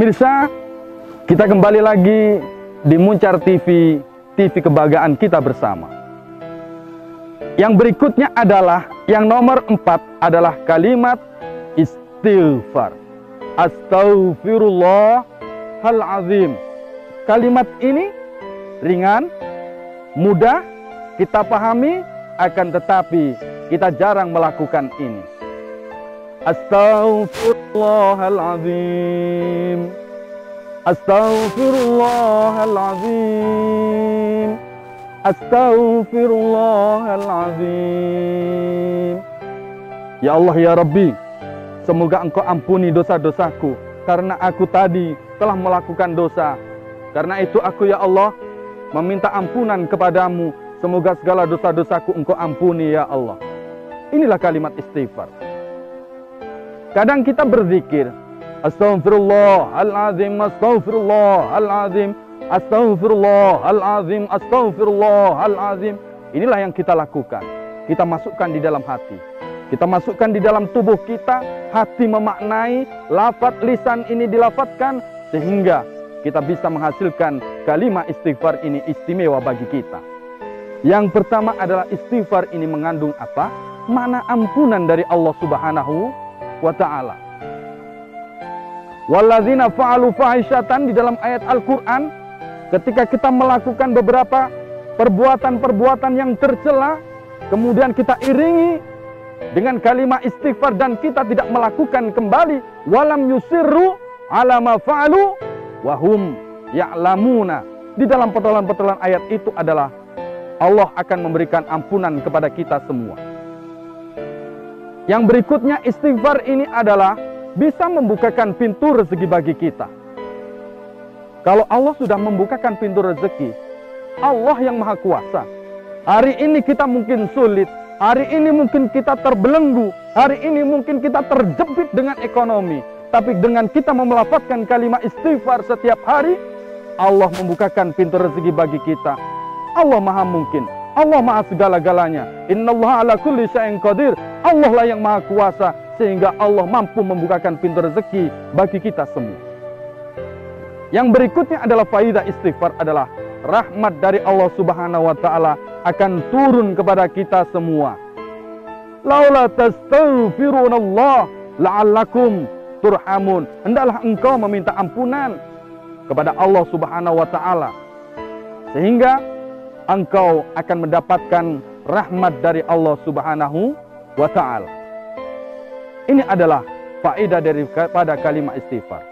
Pemirsa, kita kembali lagi di Muncar TV, TV kebanggaan kita bersama. Yang berikutnya adalah, yang nomor 4 adalah kalimat istighfar. Astaghfirullahaladzim. Kalimat ini ringan, mudah kita pahami, akan tetapi kita jarang melakukan ini. Astaghfirullahaladzim. Astaghfirullahaladzim. Astaghfirullahaladzim. Ya Allah ya Rabbi, semoga Engkau ampuni dosa-dosaku, karena aku tadi telah melakukan dosa. Karena itu aku ya Allah meminta ampunan kepadamu, semoga segala dosa-dosaku Engkau ampuni ya Allah. Inilah kalimat istighfar. Kadang kita berzikir, Astaghfirullahaladzim, Astaghfirullahaladzim, Astaghfirullahaladzim, Astaghfirullahaladzim. Inilah yang kita lakukan. Kita masukkan di dalam hati. Kita masukkan di dalam tubuh kita. Hati memaknai, lafaz lisan ini dilafatkan, sehingga kita bisa menghasilkan kalimat istighfar ini istimewa bagi kita. Yang pertama adalah istighfar ini mengandung apa? Makna ampunan dari Allah Subhanahu wa ta'ala. Walladzina fa'alu fahisyatan, di dalam ayat Al-Quran, ketika kita melakukan beberapa perbuatan-perbuatan yang tercela, kemudian kita iringi dengan kalimat istighfar dan kita tidak melakukan kembali, walam yusirru ala ma fa'alu wahum ya'lamuna. Di dalam potolan-potolan ayat itu adalah Allah akan memberikan ampunan kepada kita semua. Yang berikutnya, istighfar ini adalah bisa membukakan pintu rezeki bagi kita. Kalau Allah sudah membukakan pintu rezeki, Allah yang maha kuasa. Hari ini kita mungkin sulit, hari ini mungkin kita terbelenggu, hari ini mungkin kita terjepit dengan ekonomi. Tapi dengan kita melafazkan kalimat istighfar setiap hari, Allah membukakan pintu rezeki bagi kita. Allah maha mungkin, Allah maha segala-galanya. Innallaha ala kulli syai'in qadir. Allah lah yang maha kuasa, sehingga Allah mampu membukakan pintu rezeki bagi kita semua. Yang berikutnya adalah faidah istighfar adalah rahmat dari Allah Subhanahu wa ta'ala akan turun kepada kita semua. Laula tastaghfirunallah la'allakum turhamun. Hendaklah engkau meminta ampunan kepada Allah Subhanahu wa ta'ala, sehingga engkau akan mendapatkan rahmat dari Allah Subhanahu wa ta'ala. Ini adalah faedah daripada kalimat istighfar.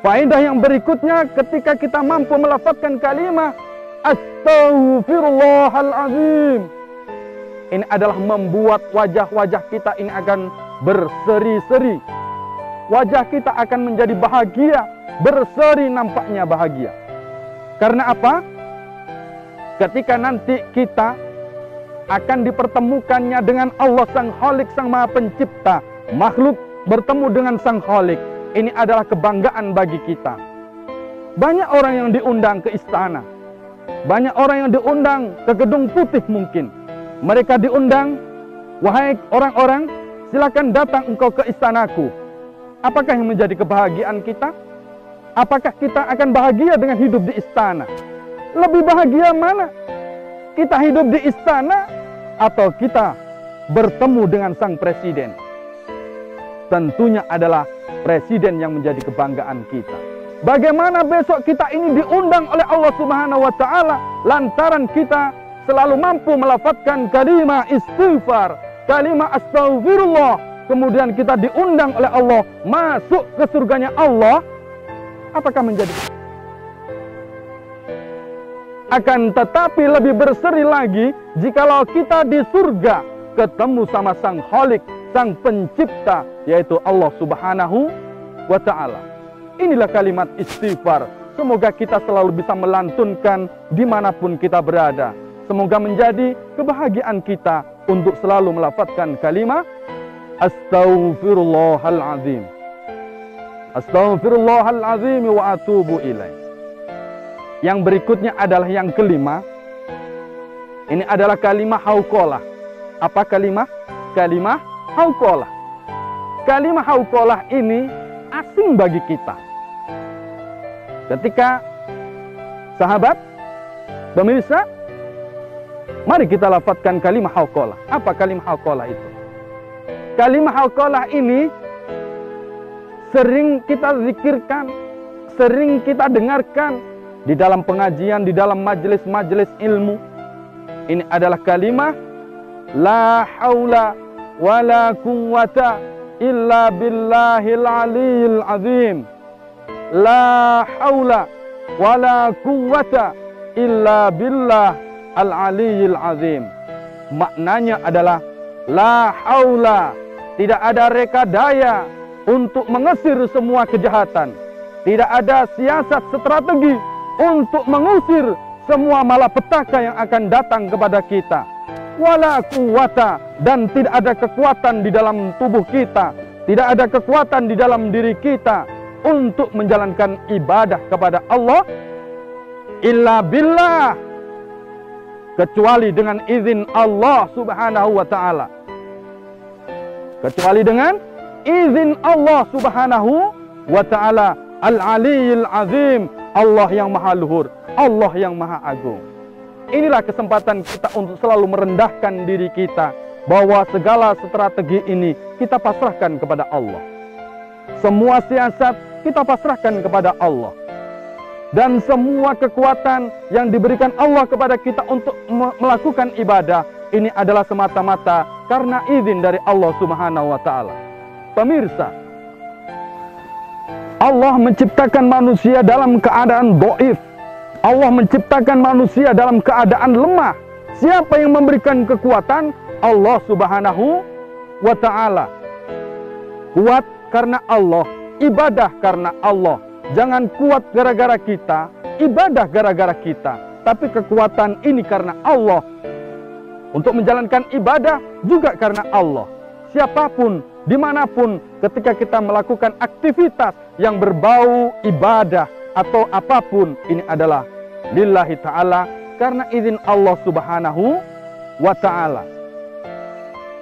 Faedah yang berikutnya, ketika kita mampu melafazkan kalimat Astaghfirullahaladzim, ini adalah membuat wajah-wajah kita ini akan berseri-seri. Wajah kita akan menjadi bahagia, berseri nampaknya bahagia. Karena apa? Ketika nanti kita akan dipertemukannya dengan Allah Sang Khalik, Sang Maha Pencipta, makhluk bertemu dengan Sang Khalik. Ini adalah kebanggaan bagi kita. Banyak orang yang diundang ke istana, banyak orang yang diundang ke Gedung Putih mungkin. Mereka diundang, wahai orang-orang, silakan datang engkau ke istanaku. Apakah yang menjadi kebahagiaan kita? Apakah kita akan bahagia dengan hidup di istana? Lebih bahagia mana? Kita hidup di istana atau kita bertemu dengan sang presiden? Tentunya adalah presiden yang menjadi kebanggaan kita. Bagaimana besok kita ini diundang oleh Allah Subhanahu wa ta'ala lantaran kita selalu mampu melafazkan kalimat istighfar, kalimat astaghfirullah, kemudian kita diundang oleh Allah masuk ke surganya Allah. Apakah menjadi? Akan tetapi lebih berseri lagi jikalau kita di surga ketemu sama Sang Khalik, Sang Pencipta, yaitu Allah Subhanahu wa ta'ala. Inilah kalimat istighfar. Semoga kita selalu bisa melantunkan dimanapun kita berada. Semoga menjadi kebahagiaan kita untuk selalu melafazkan kalimat Astaghfirullahaladzim. Astaghfirullahaladzim wa atubu ilaih. Yang berikutnya adalah yang kelima. Ini adalah kalimat hauqalah. Apa kalimat? Kalimat hauqalah. Kalimat hauqalah ini asing bagi kita. Ketika sahabat, pemirsa, mari kita lafadzkan kalimah hauqalah. Apa kalimah hauqalah itu? Kalimah hauqalah ini sering kita zikirkan, sering kita dengarkan di dalam pengajian, di dalam majelis-majelis ilmu. Ini adalah kalimah la haula wala quwwata illa billahil aliyil azim. La haula wala quwwata illa billah al aliyil azim. Maknanya adalah la haula, tidak ada reka daya untuk mengusir semua kejahatan. Tidak ada siasat strategi untuk mengusir semua malapetaka yang akan datang kepada kita. Wala quwwata, dan tidak ada kekuatan di dalam tubuh kita, tidak ada kekuatan di dalam diri kita untuk menjalankan ibadah kepada Allah illa billah, kecuali dengan izin Allah Subhanahu wa ta'ala. Kecuali dengan izin Allah Subhanahu wa ta'ala al-aliyil azim, Allah yang maha luhur, Allah yang maha agung. Inilah kesempatan kita untuk selalu merendahkan diri kita, bahwa segala strategi ini kita pasrahkan kepada Allah. Semua siasat kita pasrahkan kepada Allah. Dan semua kekuatan yang diberikan Allah kepada kita untuk melakukan ibadah, ini adalah semata-mata karena izin dari Allah Subhanahu wa ta'ala. Pemirsa, Allah menciptakan manusia dalam keadaan dhaif. Allah menciptakan manusia dalam keadaan lemah. Siapa yang memberikan kekuatan? Allah Subhanahu wa ta'ala. Kuat karena Allah, ibadah karena Allah. Jangan kuat gara-gara kita, ibadah gara-gara kita, tapi kekuatan ini karena Allah. Untuk menjalankan ibadah juga karena Allah. Siapapun, dimanapun, ketika kita melakukan aktivitas yang berbau ibadah atau apapun, ini adalah lillahi ta'ala, karena izin Allah Subhanahu wa ta'ala.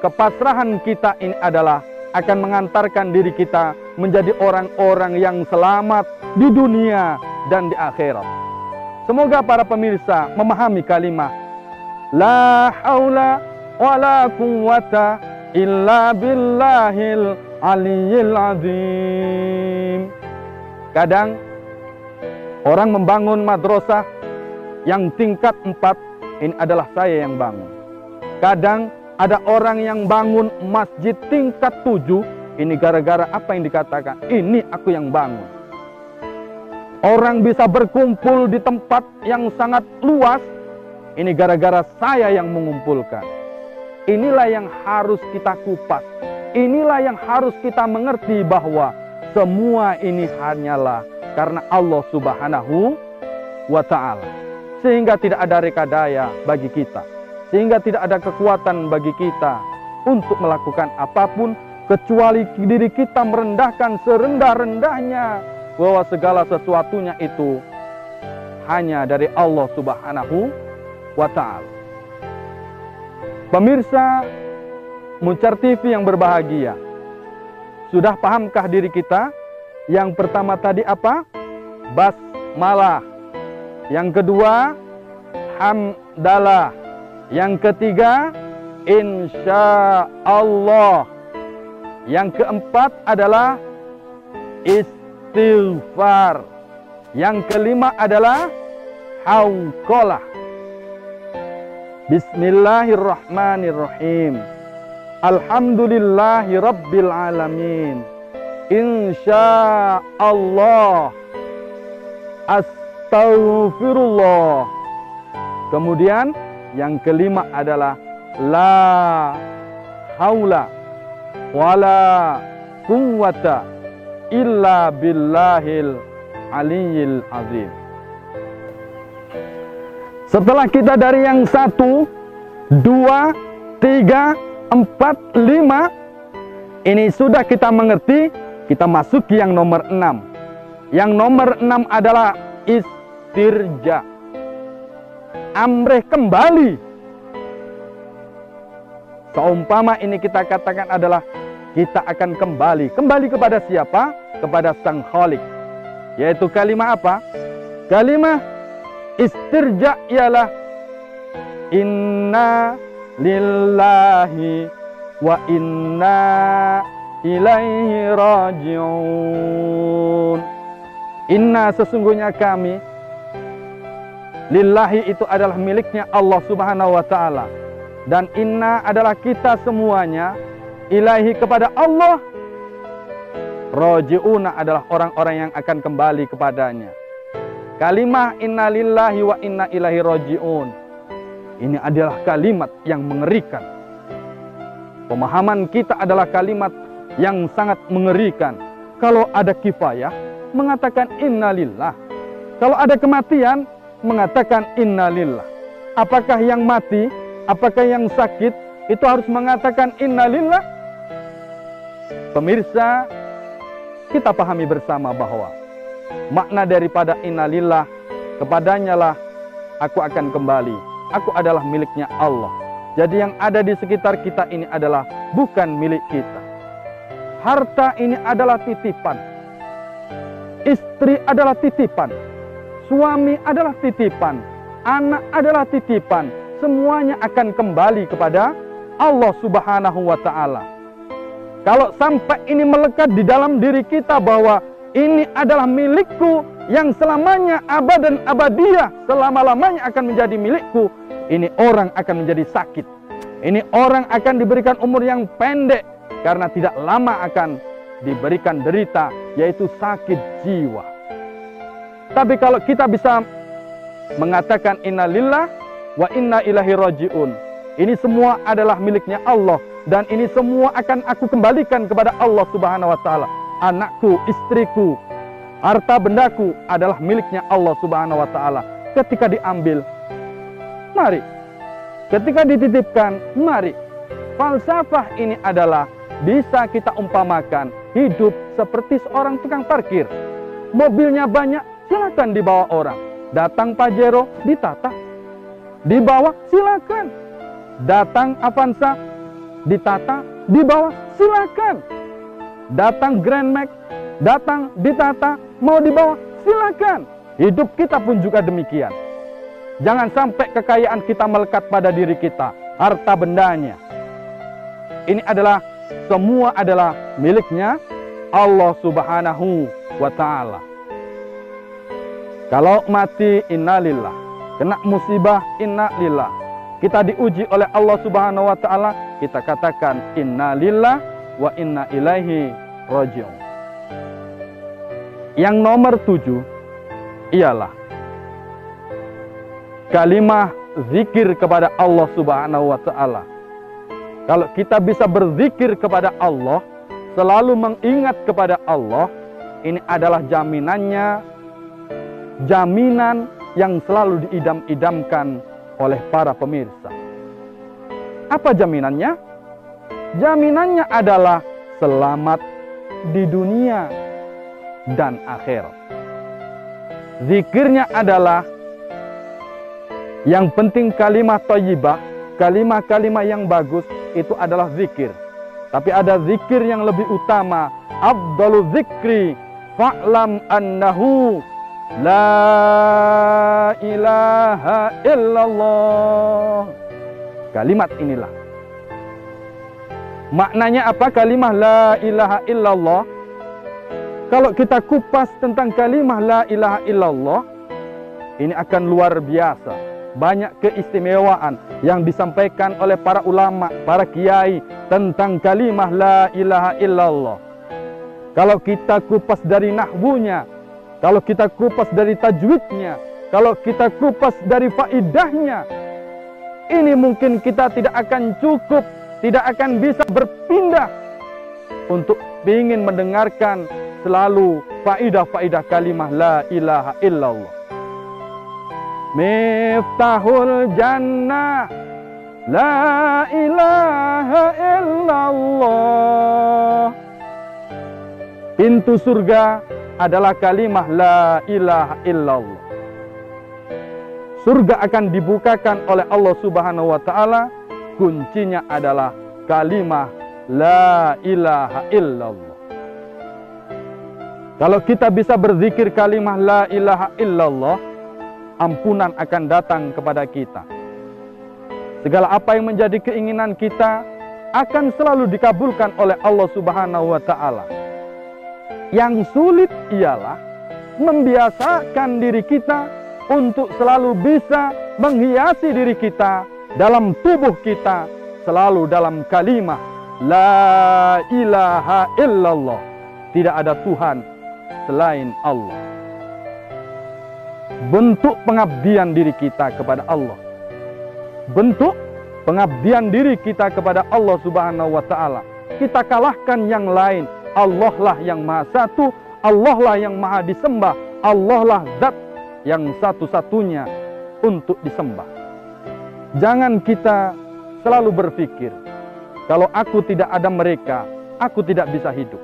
Kepasrahan kita ini adalah akan mengantarkan diri kita menjadi orang-orang yang selamat di dunia dan di akhirat. Semoga para pemirsa memahami kalimat la haula wala quwwata illa billahil aliyil azim. Kadang orang membangun madrasah yang tingkat 4, ini adalah saya yang bangun. Kadang ada orang yang bangun masjid tingkat 7, ini gara-gara apa yang dikatakan? Ini aku yang bangun. Orang bisa berkumpul di tempat yang sangat luas, ini gara-gara saya yang mengumpulkan. Inilah yang harus kita kupas. Inilah yang harus kita mengerti, bahwa semua ini hanyalah karena Allah Subhanahu wa ta'ala. Sehingga tidak ada rekadaya bagi kita, sehingga tidak ada kekuatan bagi kita untuk melakukan apapun, kecuali diri kita merendahkan serendah-rendahnya, bahwa segala sesuatunya itu hanya dari Allah Subhanahu wa ta'ala. Pemirsa Muncar TV yang berbahagia, sudah pahamkah diri kita? Yang pertama tadi apa? Basmalah. Yang kedua, hamdalah. Yang ketiga, insya Allah. Yang keempat adalah istighfar. Yang kelima adalah hauqalah. Bismillahirrahmanirrahim. Alhamdulillahi rabbil alamin. Insya Allah. Astaghfirullah. Kemudian yang kelima adalah la haula wala quwwata illa billahil aliyil azim. Setelah kita dari yang 1, 2, 3, 4, 5, ini sudah kita mengerti, kita masuk ke yang nomor 6. Yang nomor 6 adalah istirja. Amrih kembali. Seumpama ini kita katakan adalah kita akan kembali. Kembali kepada siapa? Kepada Sang Khalik. Yaitu kalimat apa? Kalimat istirja ialah inna lillahi wa inna ilaihi raji'un. Inna, sesungguhnya kami, lillahi itu adalah miliknya Allah Subhanahu wa ta'ala, dan inna adalah kita semuanya, ilaihi kepada Allah, raji'una adalah orang-orang yang akan kembali kepadanya. Kalimah inna lillahi wa inna ilaihi raji'un, ini adalah kalimat yang mengerikan. Pemahaman kita adalah kalimat yang sangat mengerikan. Kalau ada kifayah, mengatakan innalillah. Kalau ada kematian, mengatakan innalillah. Apakah yang mati, apakah yang sakit, itu harus mengatakan innalillah? Pemirsa, kita pahami bersama bahwa makna daripada innalillah, kepadanya lah aku akan kembali. Aku adalah miliknya Allah. Jadi yang ada di sekitar kita ini adalah bukan milik kita. Harta ini adalah titipan. Istri adalah titipan. Suami adalah titipan. Anak adalah titipan. Semuanya akan kembali kepada Allah Subhanahu wa ta'ala. Kalau sampai ini melekat di dalam diri kita bahwa ini adalah milikku yang selamanya abad dan abadiyah, selama-lamanya akan menjadi milikku, ini orang akan menjadi sakit. Ini orang akan diberikan umur yang pendek karena tidak lama akan diberikan derita, yaitu sakit jiwa. Tapi kalau kita bisa mengatakan innalillah wa inna ilaihi raji'un, ini semua adalah miliknya Allah, dan ini semua akan aku kembalikan kepada Allah Subhanahu wa ta'ala. Anakku, istriku, harta bendaku adalah miliknya Allah Subhanahu wa ta'ala. Ketika diambil, mari. Ketika dititipkan, mari. Falsafah ini adalah bisa kita umpamakan hidup seperti seorang tukang parkir. Mobilnya banyak, silakan dibawa orang. Datang Pajero, ditata. Dibawa, silakan. Datang Avanza, ditata, dibawa, silakan. Datang Grand Max, datang, ditata, mau dibawa, silakan. Hidup kita pun juga demikian. Jangan sampai kekayaan kita melekat pada diri kita, harta bendanya. Ini adalah, semua adalah miliknya Allah Subhanahu wa ta'ala. Kalau mati, innalillah. Kena musibah, innalillah. Kita diuji oleh Allah Subhanahu wa ta'ala, kita katakan innalillah wa inna ilaihi raji'un. Yang nomor 7 ialah kalimah zikir kepada Allah Subhanahu wa ta'ala. Kalau kita bisa berzikir kepada Allah, selalu mengingat kepada Allah, ini adalah jaminannya, jaminan yang selalu diidam-idamkan oleh para pemirsa. Apa jaminannya? Jaminannya adalah selamat di dunia dan akhirat. Zikirnya adalah, yang penting kalimat thayyibah, kalimat-kalimat yang bagus, itu adalah zikir. Tapi ada zikir yang lebih utama. Afdalu zikri fa'lam annahu la ilaha illallah. Kalimat inilah. Maknanya apa kalimat la ilaha illallah? Kalau kita kupas tentang kalimat la ilaha illallah, ini akan luar biasa. Banyak keistimewaan yang disampaikan oleh para ulama, para kiai tentang kalimah la ilaha illallah. Kalau kita kupas dari nahwunya, kalau kita kupas dari tajwidnya, kalau kita kupas dari faidahnya, ini mungkin kita tidak akan cukup, tidak akan bisa berpindah untuk ingin mendengarkan selalu faidah-faidah kalimah la ilaha illallah. Miftahul jannah la ilaha illallah. Pintu surga adalah kalimah la ilaha illallah. Surga akan dibukakan oleh Allah Subhanahu wa ta'ala. Kuncinya adalah kalimah la ilaha illallah. Kalau kita bisa berzikir kalimah la ilaha illallah, ampunan akan datang kepada kita. Segala apa yang menjadi keinginan kita akan selalu dikabulkan oleh Allah Subhanahu wa Ta'ala. Yang sulit ialah membiasakan diri kita untuk selalu bisa menghiasi diri kita dalam tubuh kita, selalu dalam kalimah la ilaha illallah. Tidak ada Tuhan selain Allah. Bentuk pengabdian diri kita kepada Allah, bentuk pengabdian diri kita kepada Allah Subhanahu wa Ta'ala. Kita kalahkan yang lain. Allah lah yang maha satu, Allah lah yang maha disembah, Allah lah zat yang satu-satunya untuk disembah. Jangan kita selalu berpikir, kalau aku tidak ada mereka, aku tidak bisa hidup.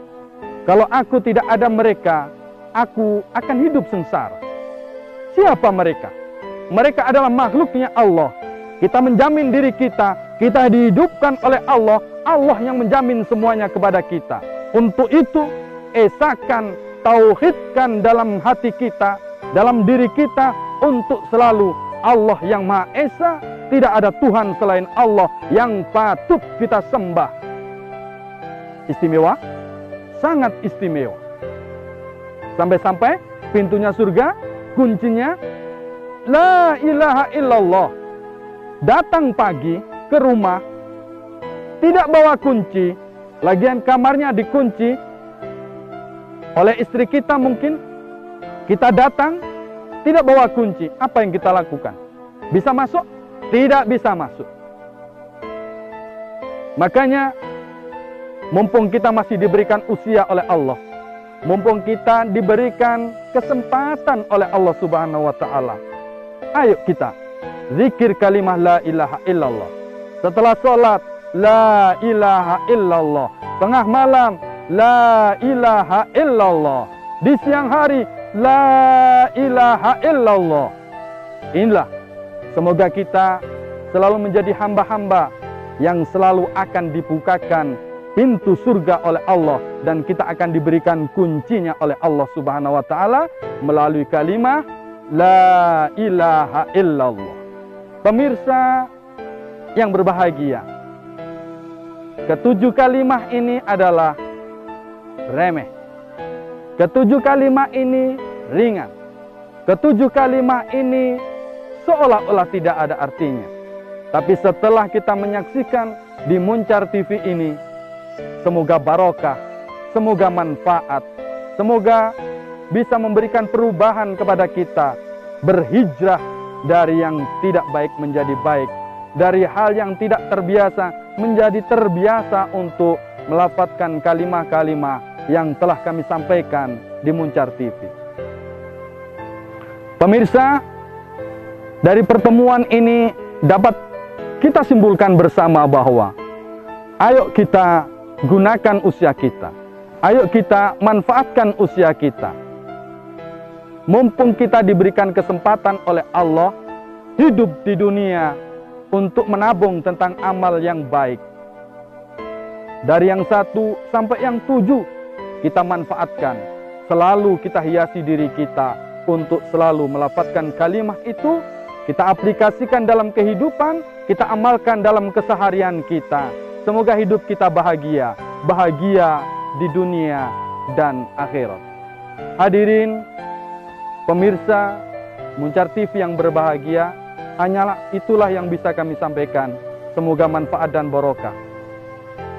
Kalau aku tidak ada mereka, aku akan hidup sengsara. Siapa mereka? Mereka adalah makhluknya Allah. Kita menjamin diri kita dihidupkan oleh Allah. Allah yang menjamin semuanya kepada kita. Untuk itu, esakan, tauhidkan dalam hati kita, dalam diri kita, untuk selalu Allah yang Maha Esa. Tidak ada Tuhan selain Allah yang patut kita sembah. Istimewa? Sangat istimewa. Sampai-sampai pintunya surga, kuncinya la ilaha illallah. Datang pagi ke rumah, tidak bawa kunci, lagian kamarnya dikunci oleh istri kita mungkin. Kita datang, tidak bawa kunci, apa yang kita lakukan? Bisa masuk? Tidak bisa masuk. Makanya, mumpung kita masih diberikan usia oleh Allah, mumpung kita diberikan kesempatan oleh Allah Subhanahu wa Ta'ala, ayo kita zikir kalimah la ilaha illallah. Setelah sholat, la ilaha illallah. Tengah malam, la ilaha illallah. Di siang hari, la ilaha illallah. Inilah, semoga kita selalu menjadi hamba-hamba yang selalu akan dibukakan pintu surga oleh Allah, dan kita akan diberikan kuncinya oleh Allah Subhanahu wa Ta'ala melalui kalimah la ilaha illallah. Pemirsa yang berbahagia, ketujuh kalimah ini adalah remeh. Ketujuh kalimah ini ringan. Ketujuh kalimah ini seolah-olah tidak ada artinya. Tapi setelah kita menyaksikan di Muncar TV ini, semoga barokah, semoga manfaat, semoga bisa memberikan perubahan kepada kita, berhijrah dari yang tidak baik menjadi baik, dari hal yang tidak terbiasa menjadi terbiasa untuk melafadzkan kalimah-kalimah yang telah kami sampaikan di Muncar TV. Pemirsa, dari pertemuan ini dapat kita simpulkan bersama bahwa ayo kita gunakan usia kita, ayo kita manfaatkan usia kita. Mumpung kita diberikan kesempatan oleh Allah hidup di dunia untuk menabung tentang amal yang baik. Dari yang 1 sampai yang 7 kita manfaatkan. Selalu kita hiasi diri kita untuk selalu melafadzkan kalimah itu. Kita aplikasikan dalam kehidupan, kita amalkan dalam keseharian kita. Semoga hidup kita bahagia, bahagia di dunia dan akhirat. Hadirin pemirsa Muncar TV yang berbahagia, hanyalah itulah yang bisa kami sampaikan. Semoga manfaat dan barokah.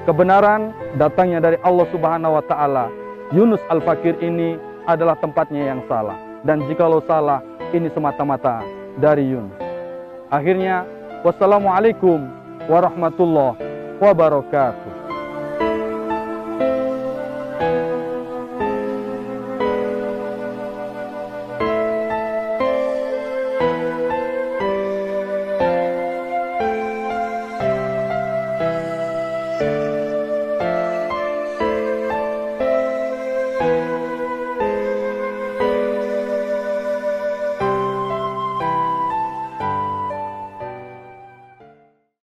Kebenaran datangnya dari Allah Subhanahu wa Ta'ala. Yunus Al-Fakir ini adalah tempatnya yang salah, dan jikalau salah, ini semata-mata dari Yunus. Akhirnya, wassalamualaikum warahmatullahi wabarakatuh.